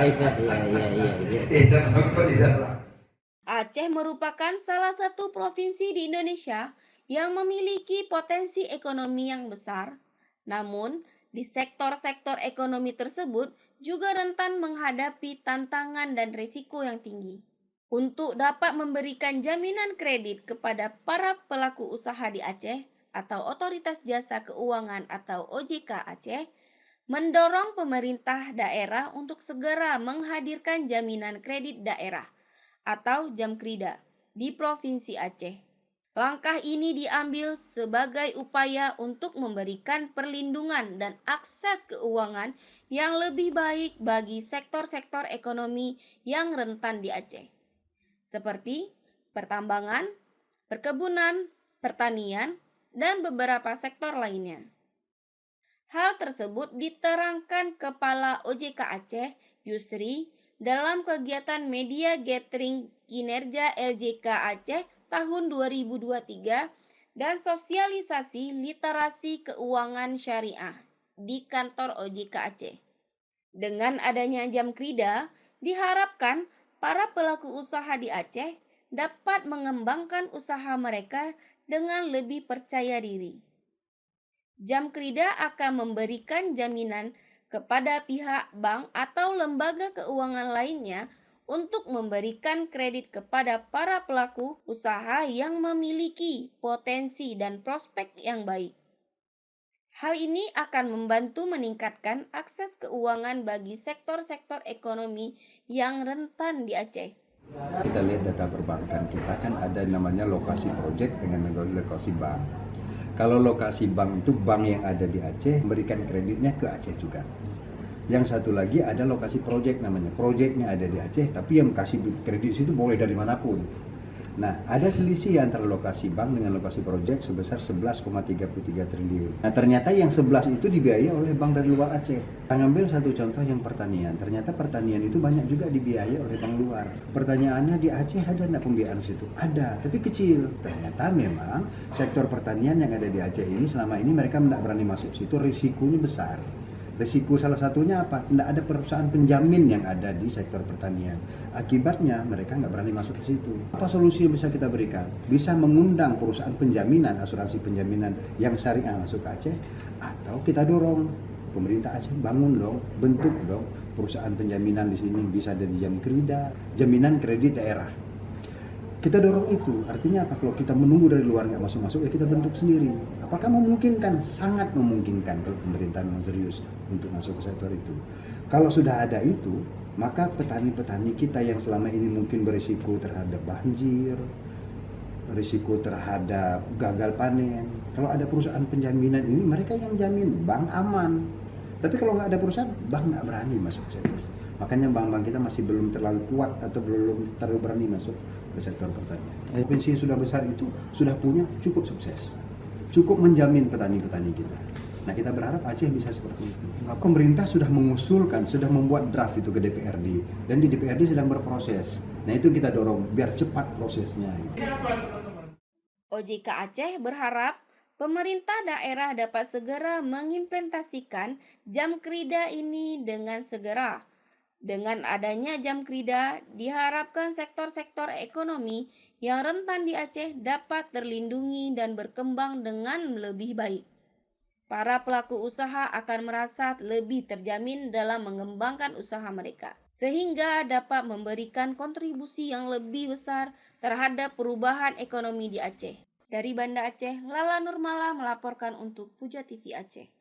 iya. Aceh merupakan salah satu provinsi di Indonesia yang memiliki potensi ekonomi yang besar. Namun, di sektor-sektor ekonomi tersebut juga rentan menghadapi tantangan dan risiko yang tinggi. Untuk dapat memberikan jaminan kredit kepada para pelaku usaha di Aceh atau Otoritas Jasa Keuangan atau OJK Aceh, mendorong pemerintah daerah untuk segera menghadirkan jaminan kredit daerah atau Jamkrida di Provinsi Aceh. Langkah ini diambil sebagai upaya untuk memberikan perlindungan dan akses keuangan yang lebih baik bagi sektor-sektor ekonomi yang rentan di Aceh, seperti pertambangan, perkebunan, pertanian, dan beberapa sektor lainnya. Hal tersebut diterangkan Kepala OJK Aceh, Yusri, dalam kegiatan media gathering kinerja LJK Aceh tahun 2023 dan sosialisasi literasi keuangan syariah di kantor OJK Aceh. Dengan adanya Jamkrida, diharapkan para pelaku usaha di Aceh dapat mengembangkan usaha mereka dengan lebih percaya diri. Jamkrida akan memberikan jaminan kepada pihak bank atau lembaga keuangan lainnya untuk memberikan kredit kepada para pelaku usaha yang memiliki potensi dan prospek yang baik. Hal ini akan membantu meningkatkan akses keuangan bagi sektor-sektor ekonomi yang rentan di Aceh. Kita lihat data perbankan kita kan ada namanya lokasi project dengan lokasi bank. Kalau lokasi bank itu bank yang ada di Aceh memberikan kreditnya ke Aceh juga. Yang satu lagi ada lokasi project namanya. Projectnya ada di Aceh, tapi yang kasih kredit situ boleh dari manapun. Nah, ada selisih antara lokasi bank dengan lokasi project sebesar 11,33 triliun. Nah, ternyata yang 11 itu dibiayai oleh bank dari luar Aceh. Kita ambil satu contoh yang pertanian. Ternyata pertanian itu banyak juga dibiayai oleh bank luar. Pertanyaannya di Aceh ada nggak pembiayaan situ? Ada, tapi kecil. Ternyata memang sektor pertanian yang ada di Aceh ini selama ini mereka tidak berani masuk situ, risikonya besar. Risiko salah satunya apa? Tidak ada perusahaan penjamin yang ada di sektor pertanian. Akibatnya mereka nggak berani masuk ke situ. Apa solusi yang bisa kita berikan? Bisa mengundang perusahaan penjaminan, asuransi penjaminan yang syariah masuk ke Aceh, atau kita dorong pemerintah Aceh bangun dong, bentuk dong perusahaan penjaminan di sini, bisa ada di Jamkrida, jaminan kredit daerah. Kita dorong itu, artinya apa? Kalau kita menunggu dari luar nggak masuk-masuk, ya kita bentuk sendiri. Apakah memungkinkan? Sangat memungkinkan kalau pemerintah memang serius untuk masuk ke sektor itu. Kalau sudah ada itu, maka petani-petani kita yang selama ini mungkin berisiko terhadap banjir, risiko terhadap gagal panen. Kalau ada perusahaan penjaminan ini, mereka yang jamin, bank aman. Tapi kalau nggak ada perusahaan, bank nggak berani masuk ke sektor. Makanya bank-bank kita masih belum terlalu kuat atau belum terlalu berani masuk ke sektor pertanian. Provinsi yang sudah besar itu sudah punya cukup sukses, cukup menjamin petani-petani kita. Nah, kita berharap Aceh bisa seperti itu. Pemerintah sudah mengusulkan, sudah membuat draft itu ke DPRD, dan di DPRD sedang berproses. Nah, itu kita dorong biar cepat prosesnya. OJK Aceh berharap pemerintah daerah dapat segera mengimplementasikan Jamkrida ini dengan segera. Dengan adanya Jamkrida, diharapkan sektor-sektor ekonomi yang rentan di Aceh dapat terlindungi dan berkembang dengan lebih baik. Para pelaku usaha akan merasa lebih terjamin dalam mengembangkan usaha mereka, sehingga dapat memberikan kontribusi yang lebih besar terhadap perubahan ekonomi di Aceh. Dari Banda Aceh, Lala Nurmala melaporkan untuk Puja TV Aceh.